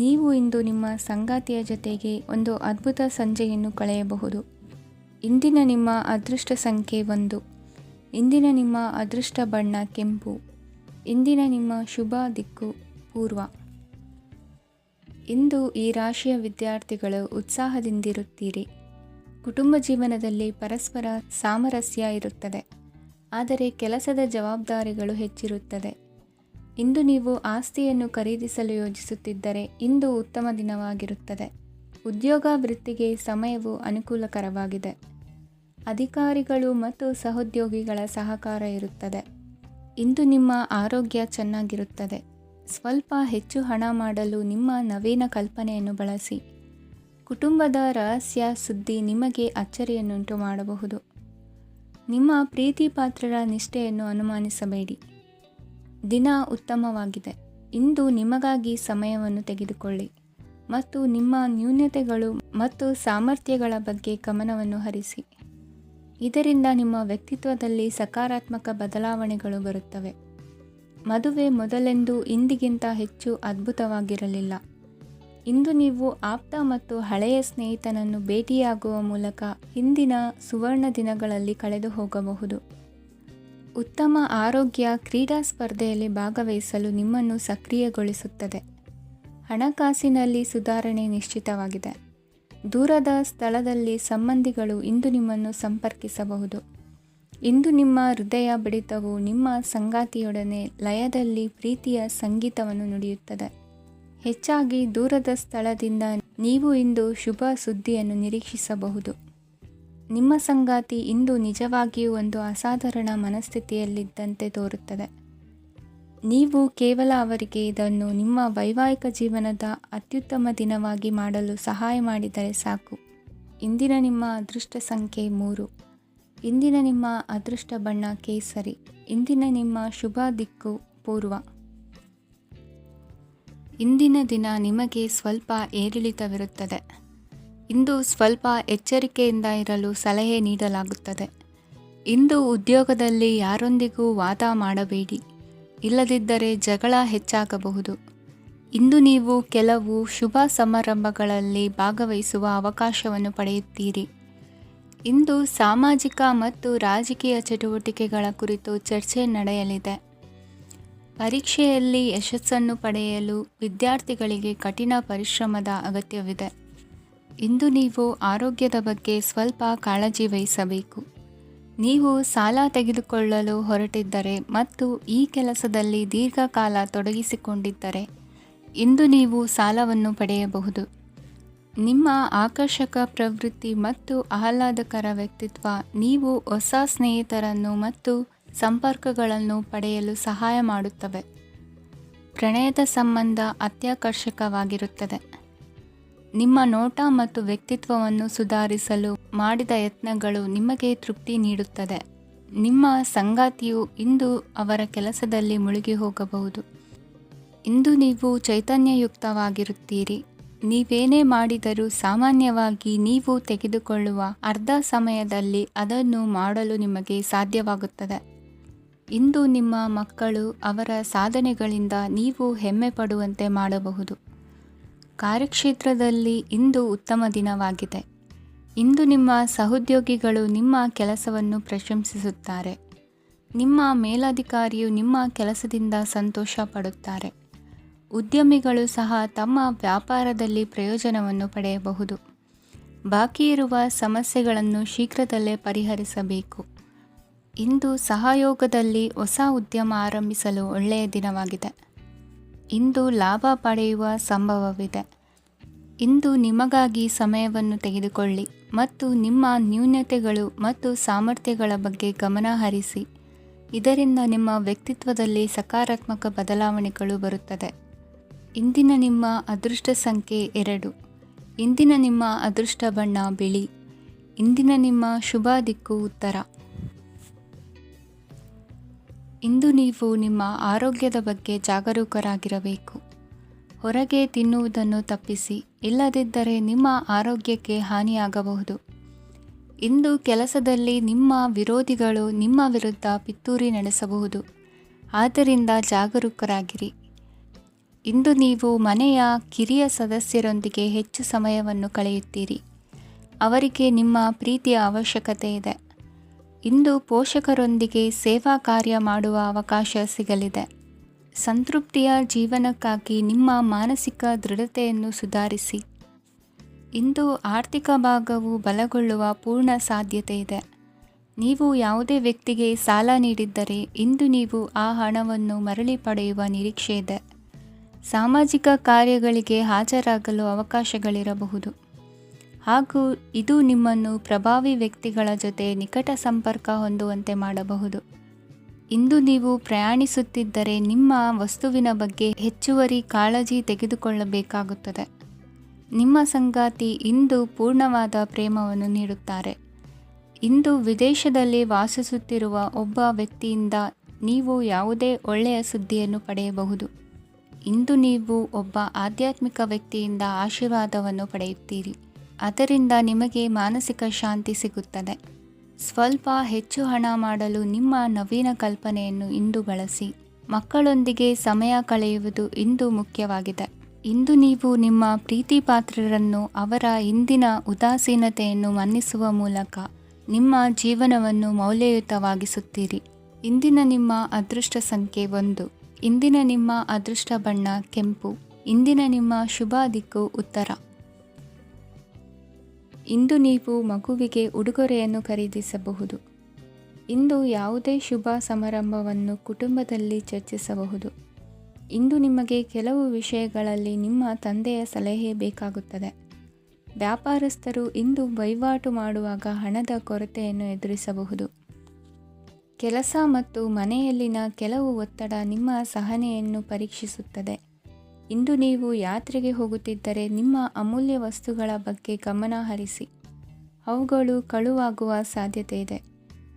ನೀವು ಇಂದು ನಿಮ್ಮ ಸಂಗಾತಿಯ ಜೊತೆಗೆ ಒಂದು ಅದ್ಭುತ ಸಂಜೆಯನ್ನು ಕಳೆಯಬಹುದು. ಇಂದಿನ ನಿಮ್ಮ ಅದೃಷ್ಟ ಸಂಖ್ಯೆ 1. ಇಂದಿನ ನಿಮ್ಮ ಅದೃಷ್ಟ ಬಣ್ಣ ಕೆಂಪು. ಇಂದಿನ ನಿಮ್ಮ ಶುಭ ದಿಕ್ಕು ಪೂರ್ವ. ಇಂದು ಈ ರಾಶಿಯ ವಿದ್ಯಾರ್ಥಿಗಳು ಉತ್ಸಾಹದಿಂದಿರುತ್ತೀರಿ. ಕುಟುಂಬ ಜೀವನದಲ್ಲಿ ಪರಸ್ಪರ ಸಾಮರಸ್ಯ ಇರುತ್ತದೆ, ಆದರೆ ಕೆಲಸದ ಜವಾಬ್ದಾರಿಗಳು ಹೆಚ್ಚಿರುತ್ತದೆ. ಇಂದು ನೀವು ಆಸ್ತಿಯನ್ನು ಖರೀದಿಸಲು ಯೋಜಿಸುತ್ತಿದ್ದರೆ ಇಂದು ಉತ್ತಮ ದಿನವಾಗಿರುತ್ತದೆ. ಉದ್ಯೋಗ ವೃತ್ತಿಗೆ ಸಮಯವು ಅನುಕೂಲಕರವಾಗಿದೆ. ಅಧಿಕಾರಿಗಳು ಮತ್ತು ಸಹೋದ್ಯೋಗಿಗಳ ಸಹಕಾರ ಇರುತ್ತದೆ. ಇಂದು ನಿಮ್ಮ ಆರೋಗ್ಯ ಚೆನ್ನಾಗಿರುತ್ತದೆ. ಸ್ವಲ್ಪ ಹೆಚ್ಚು ಹಣ ಮಾಡಲು ನಿಮ್ಮ ನವೀನ ಕಲ್ಪನೆಯನ್ನು ಬಳಸಿ. ಕುಟುಂಬದ ರಹಸ್ಯ ಸುದ್ದಿ ನಿಮಗೆ ಅಚ್ಚರಿಯನ್ನುಂಟು ಮಾಡಬಹುದು. ನಿಮ್ಮ ಪ್ರೀತಿ ಪಾತ್ರರ ನಿಷ್ಠೆಯನ್ನು ಅನುಮಾನಿಸಬೇಡಿ. ದಿನ ಉತ್ತಮವಾಗಿದೆ. ಇಂದು ನಿಮಗಾಗಿ ಸಮಯವನ್ನು ತೆಗೆದುಕೊಳ್ಳಿ ಮತ್ತು ನಿಮ್ಮ ನ್ಯೂನತೆಗಳು ಮತ್ತು ಸಾಮರ್ಥ್ಯಗಳ ಬಗ್ಗೆ ಗಮನವನ್ನು ಹರಿಸಿ. ಇದರಿಂದ ನಿಮ್ಮ ವ್ಯಕ್ತಿತ್ವದಲ್ಲಿ ಸಕಾರಾತ್ಮಕ ಬದಲಾವಣೆಗಳು ಬರುತ್ತವೆ. ಮದುವೆ ಮೊದಲೆಂದೂ ಇಂದಿಗಿಂತ ಹೆಚ್ಚು ಅದ್ಭುತವಾಗಿರಲಿಲ್ಲ. ಇಂದು ನೀವು ಆಪ್ತ ಮತ್ತು ಹಳೆಯ ಸ್ನೇಹಿತನನ್ನು ಭೇಟಿಯಾಗುವ ಮೂಲಕ ಹಿಂದಿನ ಸುವರ್ಣ ದಿನಗಳಲ್ಲಿ ಕಳೆದು ಹೋಗಬಹುದು. ಉತ್ತಮ ಆರೋಗ್ಯ ಕ್ರೀಡಾ ಸ್ಪರ್ಧೆಯಲ್ಲಿ ಭಾಗವಹಿಸಲು ನಿಮ್ಮನ್ನು ಸಕ್ರಿಯಗೊಳಿಸುತ್ತದೆ. ಹಣಕಾಸಿನಲ್ಲಿ ಸುಧಾರಣೆ ನಿಶ್ಚಿತವಾಗಿದೆ. ದೂರದ ಸ್ಥಳದಲ್ಲಿ ಸಂಬಂಧಿಗಳು ಇಂದು ನಿಮ್ಮನ್ನು ಸಂಪರ್ಕಿಸಬಹುದು. ಇಂದು ನಿಮ್ಮ ಹೃದಯ ಬಡಿತವು ನಿಮ್ಮ ಸಂಗಾತಿಯೊಡನೆ ಲಯದಲ್ಲಿ ಪ್ರೀತಿಯ ಸಂಗೀತವನ್ನು ನುಡಿಯುತ್ತದೆ. ಹೆಚ್ಚಾಗಿ ದೂರದ ಸ್ಥಳದಿಂದ ನೀವು ಇಂದು ಶುಭ ಸುದ್ದಿಯನ್ನು ನಿರೀಕ್ಷಿಸಬಹುದು. ನಿಮ್ಮ ಸಂಗಾತಿ ಇಂದು ನಿಜವಾಗಿಯೂ ಒಂದು ಅಸಾಧಾರಣ ಮನಸ್ಥಿತಿಯಲ್ಲಿದ್ದಂತೆ ತೋರುತ್ತದೆ. ನೀವು ಕೇವಲ ಅವರಿಗೆ ಇದನ್ನು ನಿಮ್ಮ ವೈವಾಹಿಕ ಜೀವನದ ಅತ್ಯುತ್ತಮ ದಿನವಾಗಿ ಮಾಡಲು ಸಹಾಯ ಮಾಡಿದರೆ ಸಾಕು. ಇಂದಿನ ನಿಮ್ಮ ಅದೃಷ್ಟ ಸಂಖ್ಯೆ 3. ಇಂದಿನ ನಿಮ್ಮ ಅದೃಷ್ಟ ಬಣ್ಣ ಕೇಸರಿ. ಇಂದಿನ ನಿಮ್ಮ ಶುಭ ದಿಕ್ಕು ಪೂರ್ವ. ಇಂದಿನ ದಿನ ನಿಮಗೆ ಸ್ವಲ್ಪ ಏರಿಳಿತವಿರುತ್ತದೆ. ಇಂದು ಸ್ವಲ್ಪ ಎಚ್ಚರಿಕೆಯಿಂದ ಇರಲು ಸಲಹೆ ನೀಡಲಾಗುತ್ತದೆ. ಇಂದು ಉದ್ಯೋಗದಲ್ಲಿ ಯಾರೊಂದಿಗೂ ವಾದ ಮಾಡಬೇಡಿ, ಇಲ್ಲದಿದ್ದರೆ ಜಗಳ ಹೆಚ್ಚಾಗಬಹುದು. ಇಂದು ನೀವು ಕೆಲವು ಶುಭ ಸಮಾರಂಭಗಳಲ್ಲಿ ಭಾಗವಹಿಸುವ ಅವಕಾಶವನ್ನು ಪಡೆಯುತ್ತೀರಿ. ಇಂದು ಸಾಮಾಜಿಕ ಮತ್ತು ರಾಜಕೀಯ ಚಟುವಟಿಕೆಗಳ ಕುರಿತು ಚರ್ಚೆ ನಡೆಯಲಿದೆ. ಪರೀಕ್ಷೆಯಲ್ಲಿ ಯಶಸ್ಸನ್ನು ಪಡೆಯಲು ವಿದ್ಯಾರ್ಥಿಗಳಿಗೆ ಕಠಿಣ ಪರಿಶ್ರಮದ ಅಗತ್ಯವಿದೆ. ಇಂದು ನೀವು ಆರೋಗ್ಯದ ಬಗ್ಗೆ ಸ್ವಲ್ಪ ಕಾಳಜಿ ವಹಿಸಬೇಕು. ನೀವು ಸಾಲ ತೆಗೆದುಕೊಳ್ಳಲು ಹೊರಟಿದ್ದರೆ ಮತ್ತು ಈ ಕೆಲಸದಲ್ಲಿ ದೀರ್ಘಕಾಲ ತೊಡಗಿಸಿಕೊಂಡಿದ್ದರೆ ಇಂದು ನೀವು ಸಾಲವನ್ನು ಪಡೆಯಬಹುದು. ನಿಮ್ಮ ಆಕರ್ಷಕ ಪ್ರವೃತ್ತಿ ಮತ್ತು ಆಹ್ಲಾದಕರ ವ್ಯಕ್ತಿತ್ವ ನೀವು ಹೊಸ ಸ್ನೇಹಿತರನ್ನು ಮತ್ತು ಸಂಪರ್ಕಗಳನ್ನು ಪಡೆಯಲು ಸಹಾಯ ಮಾಡುತ್ತವೆ. ಪ್ರಣಯದ ಸಂಬಂಧ ಅತ್ಯಾಕರ್ಷಕವಾಗಿರುತ್ತದೆ. ನಿಮ್ಮ ನೋಟ ಮತ್ತು ವ್ಯಕ್ತಿತ್ವವನ್ನು ಸುಧಾರಿಸಲು ಮಾಡಿದ ಯತ್ನಗಳು ನಿಮಗೆ ತೃಪ್ತಿ ನೀಡುತ್ತದೆ. ನಿಮ್ಮ ಸಂಗಾತಿಯು ಇಂದು ಅವರ ಕೆಲಸದಲ್ಲಿ ಮುಳುಗಿ ಹೋಗಬಹುದು. ಇಂದು ನೀವು ಚೈತನ್ಯಯುಕ್ತವಾಗಿರುತ್ತೀರಿ. ನೀವೇನೇ ಮಾಡಿದರೂ ಸಾಮಾನ್ಯವಾಗಿ ನೀವು ತೆಗೆದುಕೊಳ್ಳುವ ಅರ್ಧ ಸಮಯದಲ್ಲಿ ಅದನ್ನು ಮಾಡಲು ನಿಮಗೆ ಸಾಧ್ಯವಾಗುತ್ತದೆ. ಇಂದು ನಿಮ್ಮ ಮಕ್ಕಳು ಅವರ ಸಾಧನೆಗಳಿಂದ ನೀವು ಹೆಮ್ಮೆ ಪಡುವಂತೆ ಮಾಡಬಹುದು. ಕಾರ್ಯಕ್ಷೇತ್ರದಲ್ಲಿ ಇಂದು ಉತ್ತಮ ದಿನವಾಗಿದೆ. ಇಂದು ನಿಮ್ಮ ಸಹೋದ್ಯೋಗಿಗಳು ನಿಮ್ಮ ಕೆಲಸವನ್ನು ಪ್ರಶಂಸಿಸುತ್ತಾರೆ. ನಿಮ್ಮ ಮೇಲಧಿಕಾರಿಯು ನಿಮ್ಮ ಕೆಲಸದಿಂದ ಸಂತೋಷ ಪಡುತ್ತಾರೆ. ಉದ್ಯಮಿಗಳು ಸಹ ತಮ್ಮ ವ್ಯಾಪಾರದಲ್ಲಿ ಪ್ರಯೋಜನವನ್ನು ಪಡೆಯಬಹುದು. ಬಾಕಿ ಇರುವ ಸಮಸ್ಯೆಗಳನ್ನು ಶೀಘ್ರದಲ್ಲೇ ಪರಿಹರಿಸಬೇಕು. ಇಂದು ಸಹಯೋಗದಲ್ಲಿ ಹೊಸ ಉದ್ಯಮ ಆರಂಭಿಸಲು ಒಳ್ಳೆಯ ದಿನವಾಗಿದೆ. ಇಂದು ಲಾಭ ಪಡೆಯುವ ಸಂಭವವಿದೆ. ಇಂದು ನಿಮಗಾಗಿ ಸಮಯವನ್ನು ತೆಗೆದುಕೊಳ್ಳಿ ಮತ್ತು ನಿಮ್ಮ ನ್ಯೂನತೆಗಳು ಮತ್ತು ಸಾಮರ್ಥ್ಯಗಳ ಬಗ್ಗೆ ಗಮನ ಹರಿಸಿ. ಇದರಿಂದ ನಿಮ್ಮ ವ್ಯಕ್ತಿತ್ವದಲ್ಲಿ ಸಕಾರಾತ್ಮಕ ಬದಲಾವಣೆಗಳು ಬರುತ್ತದೆ. ಇಂದಿನ ನಿಮ್ಮ ಅದೃಷ್ಟ ಸಂಖ್ಯೆ 2. ಇಂದಿನ ನಿಮ್ಮ ಅದೃಷ್ಟ ಬಣ್ಣ ಬಿಳಿ. ಇಂದಿನ ನಿಮ್ಮ ಶುಭ ದಿಕ್ಕು ಉತ್ತರ. ಇಂದು ನೀವು ನಿಮ್ಮ ಆರೋಗ್ಯದ ಬಗ್ಗೆ ಜಾಗರೂಕರಾಗಿರಬೇಕು. ಹೊರಗೆ ತಿನ್ನುವುದನ್ನು ತಪ್ಪಿಸಿ, ಇಲ್ಲದಿದ್ದರೆ ನಿಮ್ಮ ಆರೋಗ್ಯಕ್ಕೆ ಹಾನಿಯಾಗಬಹುದು. ಇಂದು ಕೆಲಸದಲ್ಲಿ ನಿಮ್ಮ ವಿರೋಧಿಗಳು ನಿಮ್ಮ ವಿರುದ್ಧ ಪಿತೂರಿ ನಡೆಸಬಹುದು. ಆದ್ದರಿಂದ ಜಾಗರೂಕರಾಗಿರಿ. ಇಂದು ನೀವು ಮನೆಯ ಕಿರಿಯ ಸದಸ್ಯರೊಂದಿಗೆ ಹೆಚ್ಚು ಸಮಯವನ್ನು ಕಳೆಯುತ್ತೀರಿ. ಅವರಿಗೆ ನಿಮ್ಮ ಪ್ರೀತಿಯ ಅವಶ್ಯಕತೆ ಇದೆ. ಇಂದು ಪೋಷಕರೊಂದಿಗೆ ಸೇವಾ ಕಾರ್ಯ ಮಾಡುವ ಅವಕಾಶ ಸಿಗಲಿದೆ. ಸಂತೃಪ್ತಿಯ ಜೀವನಕ್ಕಾಗಿ ನಿಮ್ಮ ಮಾನಸಿಕ ದೃಢತೆಯನ್ನು ಸುಧಾರಿಸಿ. ಇಂದು ಆರ್ಥಿಕ ಭಾಗವು ಬಲಗೊಳ್ಳುವ ಪೂರ್ಣ ಸಾಧ್ಯತೆ ಇದೆ. ನೀವು ಯಾವುದೇ ವ್ಯಕ್ತಿಗೆ ಸಾಲ ನೀಡಿದ್ದರೆ ಇಂದು ನೀವು ಆ ಹಣವನ್ನು ಮರಳಿ ಪಡೆಯುವ ನಿರೀಕ್ಷೆ ಇದೆ. ಸಾಮಾಜಿಕ ಕಾರ್ಯಗಳಿಗೆ ಹಾಜರಾಗಲು ಅವಕಾಶಗಳಿರಬಹುದು ಹಾಗೂ ಇದು ನಿಮ್ಮನ್ನು ಪ್ರಭಾವಿ ವ್ಯಕ್ತಿಗಳ ಜೊತೆ ನಿಕಟ ಸಂಪರ್ಕ ಹೊಂದುವಂತೆ ಮಾಡಬಹುದು. ಇಂದು ನೀವು ಪ್ರಯಾಣಿಸುತ್ತಿದ್ದರೆ ನಿಮ್ಮ ವಸ್ತುವಿನ ಬಗ್ಗೆ ಹೆಚ್ಚುವರಿ ಕಾಳಜಿ ತೆಗೆದುಕೊಳ್ಳಬೇಕಾಗುತ್ತದೆ. ನಿಮ್ಮ ಸಂಗಾತಿ ಇಂದು ಪೂರ್ಣವಾದ ಪ್ರೇಮವನ್ನು ನೀಡುತ್ತಾರೆ. ಇಂದು ವಿದೇಶದಲ್ಲಿ ವಾಸಿಸುತ್ತಿರುವ ಒಬ್ಬ ವ್ಯಕ್ತಿಯಿಂದ ನೀವು ಯಾವುದೇ ಒಳ್ಳೆಯ ಸುದ್ದಿಯನ್ನು ಪಡೆಯಬಹುದು. ಇಂದು ನೀವು ಒಬ್ಬ ಆಧ್ಯಾತ್ಮಿಕ ವ್ಯಕ್ತಿಯಿಂದ ಆಶೀರ್ವಾದವನ್ನು ಪಡೆಯುತ್ತೀರಿ. ಅದರಿಂದ ನಿಮಗೆ ಮಾನಸಿಕ ಶಾಂತಿ ಸಿಗುತ್ತದೆ. ಸ್ವಲ್ಪ ಹೆಚ್ಚು ಹಣ ಮಾಡಲು ನಿಮ್ಮ ನವೀನ ಕಲ್ಪನೆಯನ್ನು ಇಂದು ಬಳಸಿ. ಮಕ್ಕಳೊಂದಿಗೆ ಸಮಯ ಕಳೆಯುವುದು ಇಂದು ಮುಖ್ಯವಾಗಿದೆ. ಇಂದು ನೀವು ನಿಮ್ಮ ಪ್ರೀತಿ ಪಾತ್ರರನ್ನು ಅವರ ಇಂದಿನ ಉದಾಸೀನತೆಯನ್ನು ಮನ್ನಿಸುವ ಮೂಲಕ ನಿಮ್ಮ ಜೀವನವನ್ನು ಮೌಲ್ಯಯುತವಾಗಿಸುತ್ತೀರಿ. ಇಂದಿನ ನಿಮ್ಮ ಅದೃಷ್ಟ ಸಂಖ್ಯೆ 1. ಇಂದಿನ ನಿಮ್ಮ ಅದೃಷ್ಟ ಬಣ್ಣ ಕೆಂಪು. ಇಂದಿನ ನಿಮ್ಮ ಶುಭ ದಿಕ್ಕು ಉತ್ತರ. ಇಂದು ನೀವು ಮಗುವಿಗೆ ಉಡುಗೊರೆಯನ್ನು ಖರೀದಿಸಬಹುದು. ಇಂದು ಯಾವುದೇ ಶುಭ ಸಮಾರಂಭವನ್ನು ಕುಟುಂಬದಲ್ಲಿ ಚರ್ಚಿಸಬಹುದು. ಇಂದು ನಿಮಗೆ ಕೆಲವು ವಿಷಯಗಳಲ್ಲಿ ನಿಮ್ಮ ತಂದೆಯ ಸಲಹೆ ಬೇಕಾಗುತ್ತದೆ. ವ್ಯಾಪಾರಸ್ಥರು ಇಂದು ವಹಿವಾಟು ಮಾಡುವಾಗ ಹಣದ ಕೊರತೆಯನ್ನು ಎದುರಿಸಬಹುದು. ಕೆಲಸ ಮತ್ತು ಮನೆಯಲ್ಲಿನ ಕೆಲವು ಒತ್ತಡ ನಿಮ್ಮ ಸಹನೆಯನ್ನು ಪರೀಕ್ಷಿಸುತ್ತದೆ. ಇಂದು ನೀವು ಯಾತ್ರೆಗೆ ಹೋಗುತ್ತಿದ್ದರೆ ನಿಮ್ಮ ಅಮೂಲ್ಯ ವಸ್ತುಗಳ ಬಗ್ಗೆ ಗಮನ ಹರಿಸಿ. ಅವುಗಳು ಕಳುವಾಗುವ ಸಾಧ್ಯತೆ ಇದೆ.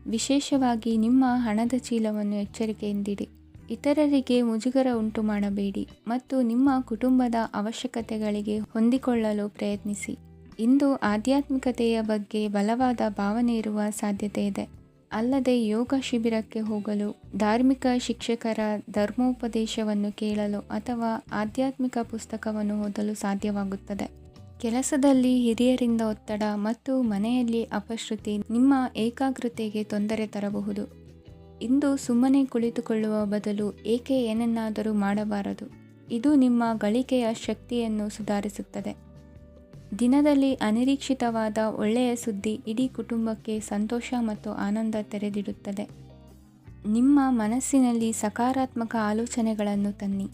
ವಿಶೇಷವಾಗಿ ನಿಮ್ಮ ಹಣದ ಚೀಲವನ್ನು ಎಚ್ಚರಿಕೆಯಿಂದಿಡಿ. ಇತರರಿಗೆ ಮುಜುಗರ ಉಂಟು ಮಾಡಬೇಡಿ ಮತ್ತು ನಿಮ್ಮ ಕುಟುಂಬದ ಅವಶ್ಯಕತೆಗಳಿಗೆ ಹೊಂದಿಕೊಳ್ಳಲು ಪ್ರಯತ್ನಿಸಿ. ಇಂದು ಆಧ್ಯಾತ್ಮಿಕತೆಯ ಬಗ್ಗೆ ಬಲವಾದ ಭಾವನೆ ಇರುವ ಸಾಧ್ಯತೆ ಇದೆ. ಅಲ್ಲದೆ ಯೋಗ ಶಿಬಿರಕ್ಕೆ ಹೋಗಲು, ಧಾರ್ಮಿಕ ಶಿಕ್ಷಕರ ಧರ್ಮೋಪದೇಶವನ್ನು ಕೇಳಲು ಅಥವಾ ಆಧ್ಯಾತ್ಮಿಕ ಪುಸ್ತಕವನ್ನು ಓದಲು ಸಾಧ್ಯವಾಗುತ್ತದೆ. ಕೆಲಸದಲ್ಲಿ ಹಿರಿಯರಿಂದ ಒತ್ತಡ ಮತ್ತು ಮನೆಯಲ್ಲಿ ಅಪಶ್ರುತಿ ನಿಮ್ಮ ಏಕಾಗ್ರತೆಗೆ ತೊಂದರೆ ತರಬಹುದು. ಇಂದು ಸುಮ್ಮನೆ ಕುಳಿತುಕೊಳ್ಳುವ ಬದಲು ಏಕೆ ಏನನ್ನಾದರೂ ಮಾಡಬಾರದು. ಇದು ನಿಮ್ಮ ಗಳಿಕೆಯ ಶಕ್ತಿಯನ್ನು ಸುಧಾರಿಸುತ್ತದೆ. ದಿನದಲ್ಲಿ ಅನಿರೀಕ್ಷಿತವಾದ ಒಳ್ಳೆಯ ಸುದ್ದಿ ಇಡೀ ಕುಟುಂಬಕ್ಕೆ ಸಂತೋಷ ಮತ್ತು ಆನಂದ ತೆರೆದಿಡುತ್ತದೆ. ನಿಮ್ಮ ಮನಸ್ಸಿನಲ್ಲಿ ಸಕಾರಾತ್ಮಕ ಆಲೋಚನೆಗಳನ್ನು ತನ್ನಿ.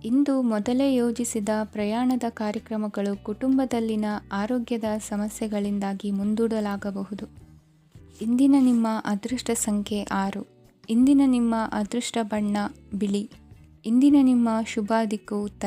ಇಂದು ಮೊದಲೇ ಯೋಜಿಸಿದ ಪ್ರಯಾಣದ ಕಾರ್ಯಕ್ರಮಗಳು ಕುಟುಂಬದಲ್ಲಿನ ಆರೋಗ್ಯದ ಸಮಸ್ಯೆಗಳಿಂದಾಗಿ ಮುಂದೂಡಲಾಗಬಹುದು. ಇಂದಿನ ನಿಮ್ಮ ಅದೃಷ್ಟ ಸಂಖ್ಯೆ 6. ಇಂದಿನ ನಿಮ್ಮ ಅದೃಷ್ಟ ಬಣ್ಣ ಬಿಳಿ. ಇಂದಿನ ನಿಮ್ಮ ಶುಭ ದಿಕ್ಕು ಉತ್ತರ.